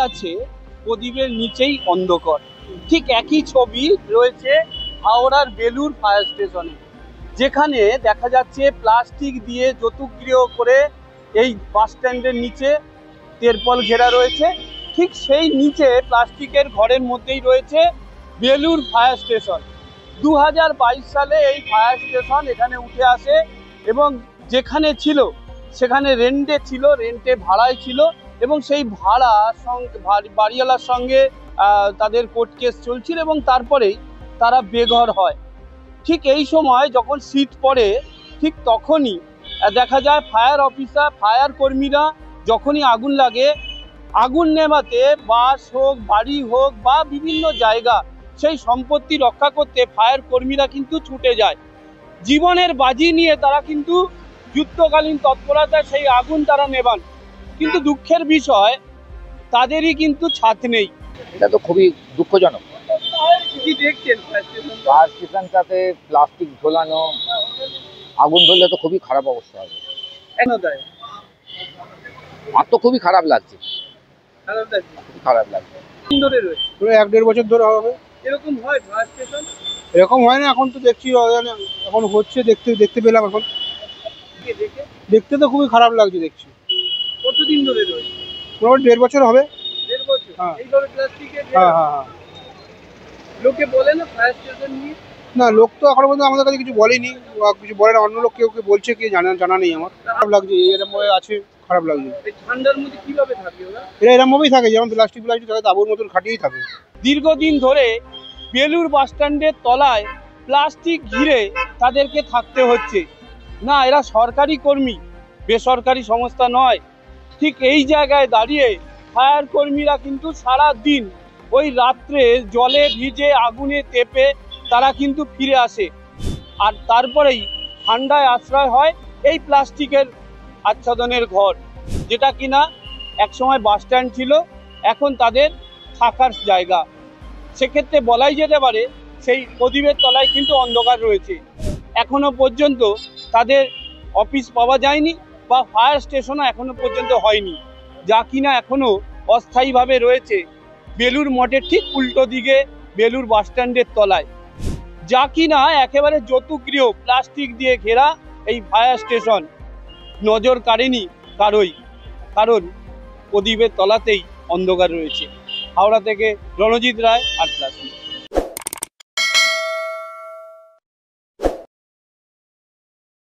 আছে প্রদীপের নিচেই অন্ধকার। ঠিক একই ছবি রয়েছে হাওড়ার বেলুর ফায়ার স্টেশনে, যেখানে দেখা যাচ্ছে প্লাস্টিক দিয়ে যতুগৃহ করে এই বাস স্ট্যান্ডের নিচে তেরপল ঘেরা রয়েছে। ঠিক সেই নিচে প্লাস্টিকের ঘরের মধ্যেই রয়েছে বেলুর ফায়ার স্টেশন। 2022 সালে এই ফায়ার স্টেশন এখানে উঠে আসে এবং যেখানে ছিল সেখানে রেন্টে ছিল, রেন্টে ভাড়ায় ছিল এবং সেই ভাড়া বাড়িওয়ালার সঙ্গে তাদের কোর্ট কেস চলছিল এবং তারপরেই তারা বেঘর হয়। ঠিক এই সময় যখন শীত পড়ে ঠিক তখনই দেখা যায় ফায়ার অফিসার, ফায়ার কর্মীরা যখনই আগুন লাগে, আগুন নেভাতে বাস হোক, বাড়ি হোক বা বিভিন্ন জায়গা, সেই সম্পত্তি রক্ষা করতে ফায়ার কর্মীরা কিন্তু ছুটে যায়। জীবনের বাজি নিয়ে তারা কিন্তু যুদ্ধকালীন তৎপরতায় সেই আগুন তারা নেভান, কিন্তু দুঃখের বিষয় তাদেরই কিন্তু ছাদ নেই। এটা তো খুবই দুঃখজনক। কি দেখছেন ফায়ার স্টেশনটাতে প্লাস্টিক ঝোলানো, আগুন ধরলে তো খুবই খারাপ অবস্থা হবে। আমার তো খুবই খারাপ লাগছে, খারাপ লাগছে। পুরো 1-1.5 বছর ধরে হবে। এরকম হয় ফায়ার স্টেশন? এরকম হয় না, এখন তো দেখছি এখন হচ্ছে, দেখতে পেলাম। এখন দেখতে তো খুবই খারাপ লাগছে দেখছি। কতদিন ধরে রয়েছে? মোটামুটি 1.5 বছর হবে। 1.5 বছর? হ্যাঁ। এইভাবে প্লাস্টিকের হ্যাঁ। লোকে বলে না ফায়ার স্টেশন নিয়ে? না, লোক তো এখনো পর্যন্ত আমাদের কাছে কিছু বলেনি, কিছু বলে না। অন্য লোক কেউ বলছে কি জানা নেই। আমার খারাপ লাগছে, এরকম আছে, খারাপ লাগছে। এই ঠান্ডার মধ্যে কিভাবে থাকে ওরা? এরা এরকম ভাবেই থাকে, যেমন প্লাস্টিক থাকে, তাবুর মতন খাটিয়েই থাকে। দীর্ঘদিন ধরে বেলুর বাস স্ট্যান্ডের তলায় প্লাস্টিক ঘিরে তাদেরকে থাকতে হচ্ছে। না, এরা সরকারি কর্মী, বেসরকারি সংস্থা নয়। ঠিক এই জায়গায় দাঁড়িয়ে ফায়ার কর্মীরা কিন্তু সারা দিন ওই রাত্রে জলে ভিজে আগুনে তেপে তারা কিন্তু ফিরে আসে, আর তারপরেই ঠান্ডায় আশ্রয় হয় এই প্লাস্টিকের আচ্ছাদনের ঘর, যেটা কিনা একসময় বাস স্ট্যান্ড ছিল, এখন তাদের থাকার জায়গা। সেক্ষেত্রে বলাই যেতে পারে সেই প্রদীপের তলায় কিন্তু অন্ধকার রয়েছে। এখনো পর্যন্ত তাদের অফিস পাওয়া যায়নি বা ফায়ার স্টেশনও এখনো পর্যন্ত হয়নি, যা কিনা এখনো অস্থায়ীভাবে রয়েছে বেলুর মঠের ঠিক উল্টো দিকে বেলুর বাস স্ট্যান্ডের তলায়, যা কিনা একেবারে যতুগৃহ প্লাস্টিক দিয়ে ঘেরা এই ফায়ার স্টেশন নজর কাড়েনি কারোই, কারণ প্রদীপের তলাতেই অন্ধকার রয়েছে। হাওড়া থেকে রণজিৎ রায়, আর প্লাস।